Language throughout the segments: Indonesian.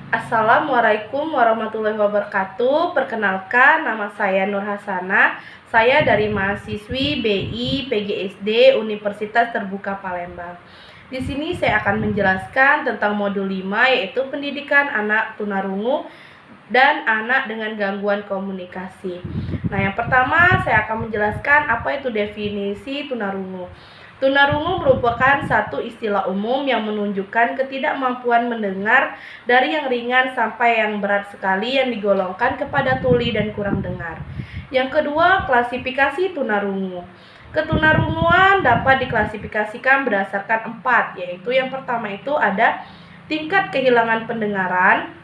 Assalamualaikum warahmatullahi wabarakatuh. Perkenalkan, nama saya Nur Hasanah. Saya dari mahasiswi BI PGSD Universitas Terbuka Palembang. Di sini saya akan menjelaskan tentang modul 5, yaitu pendidikan anak tunarungu dan anak dengan gangguan komunikasi. Nah, yang pertama saya akan menjelaskan apa itu definisi tunarungu. Tunarungu merupakan satu istilah umum yang menunjukkan ketidakmampuan mendengar dari yang ringan sampai yang berat sekali yang digolongkan kepada tuli dan kurang dengar. Yang kedua, klasifikasi tunarungu. Ketunarunguan dapat diklasifikasikan berdasarkan 4, yaitu yang pertama itu ada tingkat kehilangan pendengaran,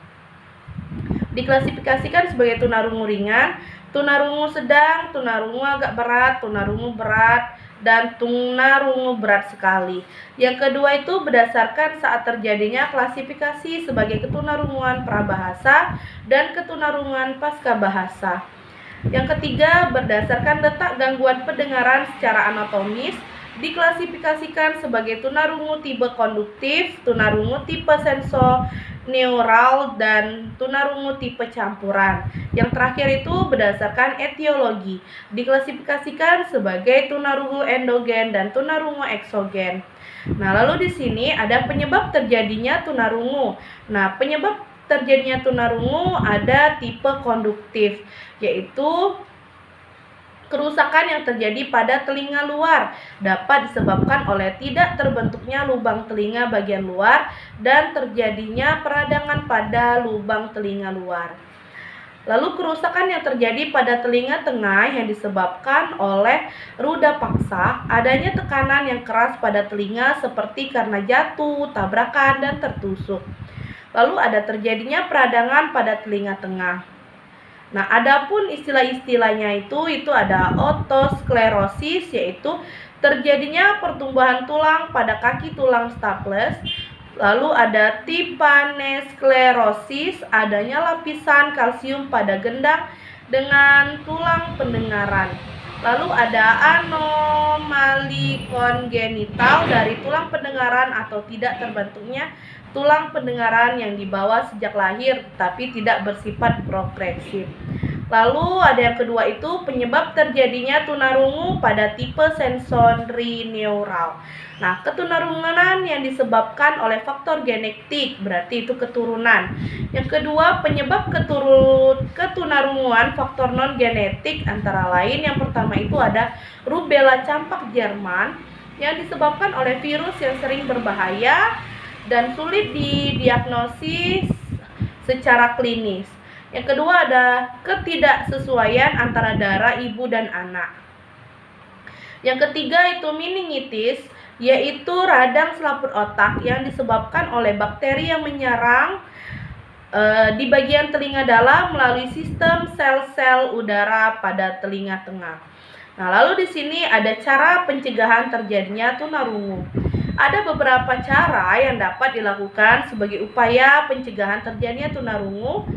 diklasifikasikan sebagai tunarungu ringan, tunarungu sedang, tunarungu agak berat, tunarungu berat, dan tunarungu berat sekali. Yang kedua itu berdasarkan saat terjadinya klasifikasi sebagai ketunarunguan prabahasa dan ketunarunguan pasca bahasa. Yang ketiga, berdasarkan letak gangguan pendengaran secara anatomis, diklasifikasikan sebagai tunarungu tipe konduktif, tunarungu tipe sensorineural, dan tunarungu tipe campuran. Yang terakhir itu berdasarkan etiologi, diklasifikasikan sebagai tunarungu endogen dan tunarungu eksogen. Nah, lalu di sini ada penyebab terjadinya tunarungu. Nah, penyebab terjadinya tunarungu ada tipe konduktif, yaitu kerusakan yang terjadi pada telinga luar dapat disebabkan oleh tidak terbentuknya lubang telinga bagian luar dan terjadinya peradangan pada lubang telinga luar. Lalu kerusakan yang terjadi pada telinga tengah yang disebabkan oleh ruda paksa, adanya tekanan yang keras pada telinga seperti karena jatuh, tabrakan, dan tertusuk. Lalu ada terjadinya peradangan pada telinga tengah. Nah, adapun istilah-istilahnya itu ada otosklerosis, yaitu terjadinya pertumbuhan tulang pada kaki tulang staples. Lalu ada timpanesklerosis, adanya lapisan kalsium pada gendang dengan tulang pendengaran. Lalu ada anomali kongenital dari tulang pendengaran atau tidak terbentuknya tulang pendengaran yang dibawa sejak lahir tapi tidak bersifat progresif. Lalu ada yang kedua itu penyebab terjadinya tunarungu pada tipe sensorineural. Nah, ketunarungan yang disebabkan oleh faktor genetik, berarti itu keturunan. Yang kedua, penyebab ketunarunguan faktor non-genetik antara lain yang pertama itu ada rubella campak Jerman yang disebabkan oleh virus yang sering berbahaya dan sulit didiagnosis secara klinis. Yang kedua ada ketidaksesuaian antara darah ibu dan anak. Yang ketiga itu meningitis, yaitu radang selaput otak yang disebabkan oleh bakteri yang menyerang di bagian telinga dalam melalui sistem sel-sel udara pada telinga tengah. Nah, lalu di sini ada cara pencegahan terjadinya tunarungu. Ada beberapa cara yang dapat dilakukan sebagai upaya pencegahan terjadinya tunarungu.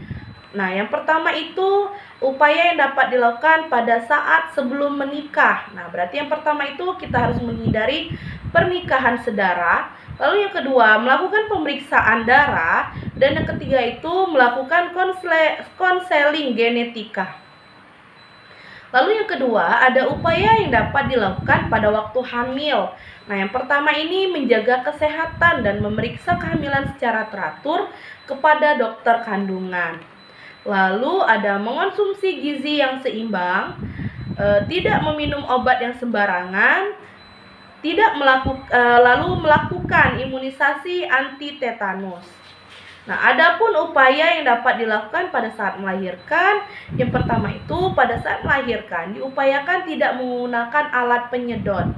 Nah, yang pertama itu upaya yang dapat dilakukan pada saat sebelum menikah. Nah, berarti yang pertama itu kita harus menghindari pernikahan sedara. Lalu yang kedua, melakukan pemeriksaan darah. Dan yang ketiga itu melakukan konseling genetika. Lalu yang kedua, ada upaya yang dapat dilakukan pada waktu hamil. Nah, yang pertama ini menjaga kesehatan dan memeriksa kehamilan secara teratur kepada dokter kandungan. Lalu ada mengonsumsi gizi yang seimbang, tidak meminum obat yang sembarangan, lalu melakukan imunisasi anti tetanus. Nah, adapun upaya yang dapat dilakukan pada saat melahirkan, yang pertama itu pada saat melahirkan diupayakan tidak menggunakan alat penyedot.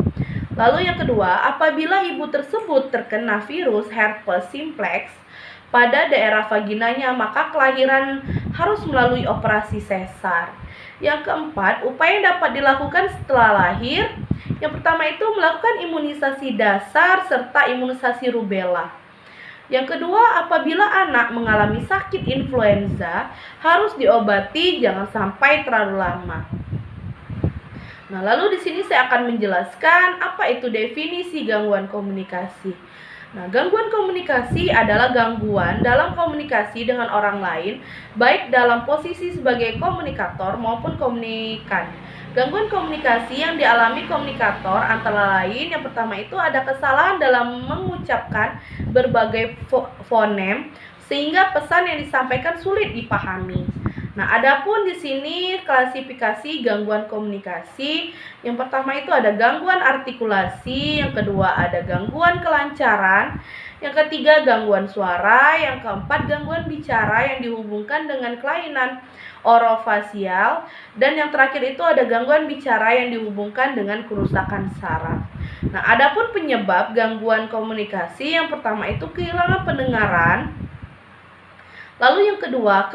Lalu yang kedua, apabila ibu tersebut terkena virus herpes simplex pada daerah vaginanya, maka kelahiran harus melalui operasi sesar. Yang keempat, upaya yang dapat dilakukan setelah lahir, yang pertama itu melakukan imunisasi dasar serta imunisasi rubella. Yang kedua, apabila anak mengalami sakit influenza, harus diobati, jangan sampai terlalu lama. Nah, lalu di sini saya akan menjelaskan apa itu definisi gangguan komunikasi. Nah, gangguan komunikasi adalah gangguan dalam komunikasi dengan orang lain, baik dalam posisi sebagai komunikator maupun komunikan. Gangguan komunikasi yang dialami komunikator antara lain, yang pertama itu ada kesalahan dalam mengucapkan berbagai fonem sehingga pesan yang disampaikan sulit dipahami. Nah, adapun di sini klasifikasi gangguan komunikasi. Yang pertama itu ada gangguan artikulasi, yang kedua ada gangguan kelancaran, yang ketiga gangguan suara, yang keempat gangguan bicara yang dihubungkan dengan kelainan orofasial, dan yang terakhir itu ada gangguan bicara yang dihubungkan dengan kerusakan saraf. Nah, adapun penyebab gangguan komunikasi, yang pertama itu kehilangan pendengaran. Lalu yang kedua,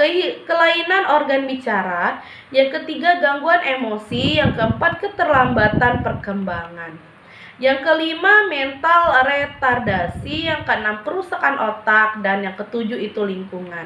kelainan organ bicara. Yang ketiga, gangguan emosi. Yang keempat, keterlambatan perkembangan. Yang kelima, mental retardasi. Yang keenam, kerusakan otak. Dan yang ketujuh itu lingkungan.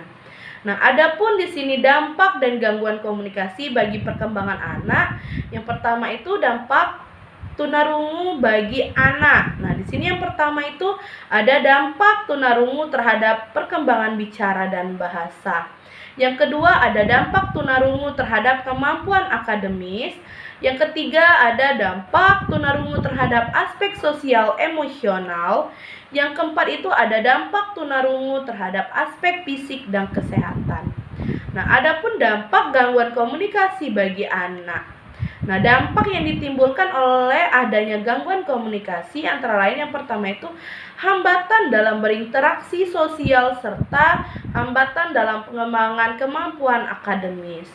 Nah, adapun di sini dampak dan gangguan komunikasi bagi perkembangan anak. Yang pertama itu dampak tunarungu bagi anak. Nah, di sini yang pertama itu ada dampak tunarungu terhadap perkembangan bicara dan bahasa. Yang kedua ada dampak tunarungu terhadap kemampuan akademis. Yang ketiga ada dampak tunarungu terhadap aspek sosial emosional. Yang keempat itu ada dampak tunarungu terhadap aspek fisik dan kesehatan. Nah, adapun dampak gangguan komunikasi bagi anak. Nah, dampak yang ditimbulkan oleh adanya gangguan komunikasi antara lain yang pertama itu hambatan dalam berinteraksi sosial serta hambatan dalam pengembangan kemampuan akademis.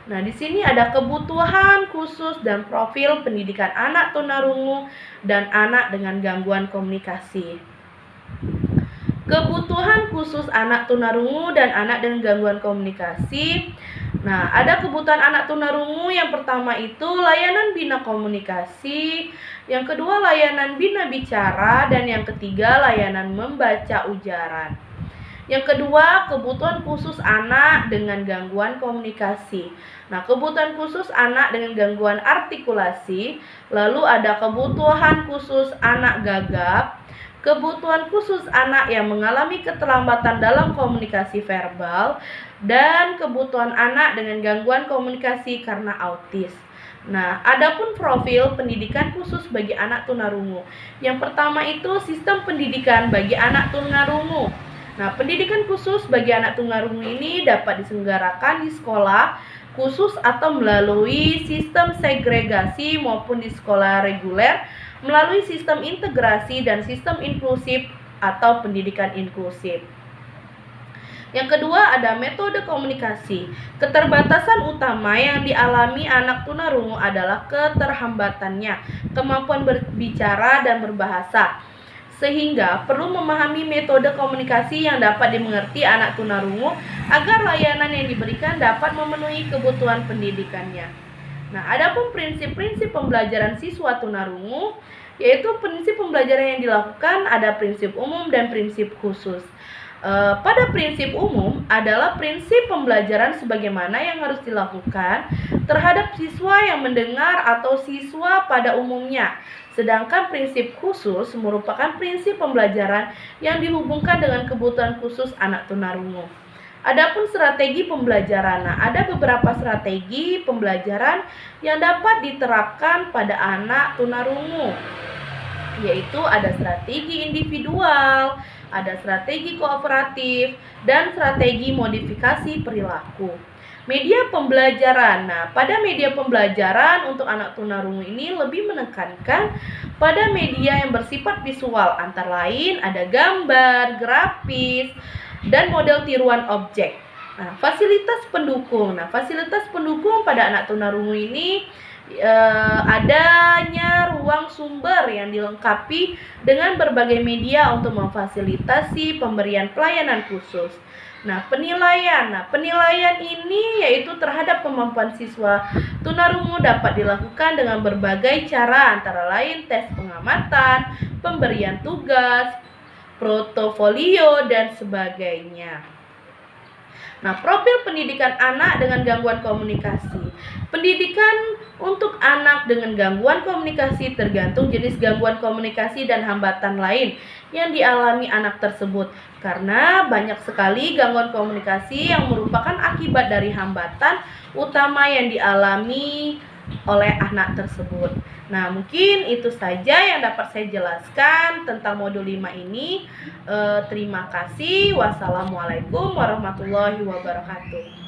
Nah, di sini ada kebutuhan khusus dan profil pendidikan anak tunarungu dan anak dengan gangguan komunikasi. Kebutuhan khusus anak tunarungu dan anak dengan gangguan komunikasi. Nah, ada kebutuhan anak tunarungu yang pertama itu layanan bina komunikasi, yang kedua layanan bina bicara, dan yang ketiga layanan membaca ujaran. Yang kedua, kebutuhan khusus anak dengan gangguan komunikasi. Nah, kebutuhan khusus anak dengan gangguan artikulasi, lalu ada kebutuhan khusus anak gagap, kebutuhan khusus anak yang mengalami keterlambatan dalam komunikasi verbal, dan kebutuhan anak dengan gangguan komunikasi karena autis. Nah, adapun profil pendidikan khusus bagi anak tunarungu. Yang pertama itu sistem pendidikan bagi anak tunarungu. Nah, pendidikan khusus bagi anak tunarungu ini dapat diselenggarakan di sekolah khusus atau melalui sistem segregasi maupun di sekolah reguler melalui sistem integrasi dan sistem inklusif atau pendidikan inklusif. Yang kedua ada metode komunikasi. Keterbatasan utama yang dialami anak tunarungu adalah keterhambatannya kemampuan berbicara dan berbahasa, sehingga perlu memahami metode komunikasi yang dapat dimengerti anak tunarungu agar layanan yang diberikan dapat memenuhi kebutuhan pendidikannya. Nah, adapun prinsip-prinsip pembelajaran siswa tunarungu, yaitu prinsip pembelajaran yang dilakukan ada prinsip umum dan prinsip khusus. Pada prinsip umum adalah prinsip pembelajaran sebagaimana yang harus dilakukan terhadap siswa yang mendengar atau siswa pada umumnya. Sedangkan prinsip khusus merupakan prinsip pembelajaran yang dihubungkan dengan kebutuhan khusus anak tunarungu. Adapun strategi pembelajaran, nah ada beberapa strategi pembelajaran yang dapat diterapkan pada anak tunarungu, yaitu ada strategi individual, ada strategi kooperatif, dan strategi modifikasi perilaku. Media pembelajaran. Nah, pada media pembelajaran untuk anak tunarungu ini lebih menekankan pada media yang bersifat visual, antara lain ada gambar, grafis, dan model tiruan objek. Nah, fasilitas pendukung. Nah, fasilitas pendukung pada anak tunarungu ini adanya ruang sumber yang dilengkapi dengan berbagai media untuk memfasilitasi pemberian pelayanan khusus. Nah, penilaian. Nah, penilaian ini yaitu terhadap kemampuan siswa tunarungu dapat dilakukan dengan berbagai cara, antara lain tes pengamatan, pemberian tugas, portofolio, dan sebagainya. Nah, profil pendidikan anak dengan gangguan komunikasi. Pendidikan untuk anak dengan gangguan komunikasi tergantung jenis gangguan komunikasi dan hambatan lain yang dialami anak tersebut. Karena banyak sekali gangguan komunikasi yang merupakan akibat dari hambatan utama yang dialami oleh anak tersebut. Nah, mungkin itu saja yang dapat saya jelaskan tentang modul 5 ini. Terima kasih. Wassalamualaikum warahmatullahi wabarakatuh.